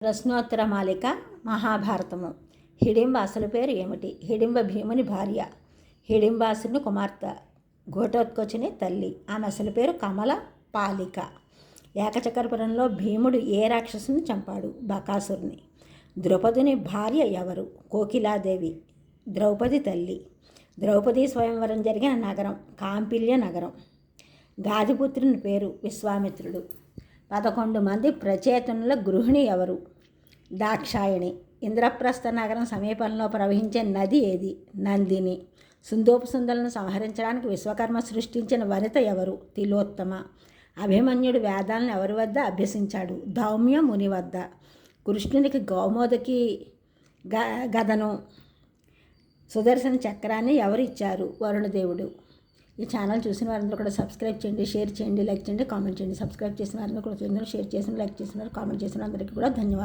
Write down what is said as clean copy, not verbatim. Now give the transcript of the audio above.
ప్రశ్నోత్తర మాలిక మహాభారతము. హిడింబ అసలు పేరు ఏమిటి? హిడింబ భీముని భార్య, హిడింబాసుని కుమార్తె, ఘటోత్కచుని తల్లి. ఆమె అసలు పేరు కమల పాలిక. ఏకచక్రపురంలో భీముడు ఏ రాక్షసుని చంపాడు? బకాసురుని. ద్రౌపదిని భార్య ఎవరు? కోకిలాదేవి, ద్రౌపది తల్లి. ద్రౌపది స్వయంవరం జరిగిన నగరం కాంపిల్య నగరం. గాదిపుత్రుని పేరు విశ్వామిత్రుడు. 11 మంది ప్రచేతనుల గృహిణి ఎవరు? దాక్షాయణి. ఇంద్రప్రస్థ నగరం సమీపంలో ప్రవహించే నది ఏది? నందిని. సుందోపసుందలను సంహరించడానికి విశ్వకర్మ సృష్టించిన వనిత ఎవరు? తిలోత్తమ. అభిమన్యుడు వేదాలను ఎవరి వద్ద అభ్యసించాడు? ధౌమ్య ముని వద్ద. కృష్ణునికి గౌమోదకి గదను, సుదర్శన చక్రాన్ని ఎవరు ఇచ్చారు? వరుణదేవుడు. ఈ ఛానల్ చూసిన వారందరూ కూడా సబ్స్క్రైబ్ చేయండి, షేర్ చేయండి, లైక్ చేయండి, కామెంట్ చేయండి. సబ్స్క్రైబ్ చేసిన వారందరూ కూడా షేర్ చేసిన, లైక్ చేసిన, కామెంట్ చేసిన అందరికీ కూడా ధన్యవాదాలు.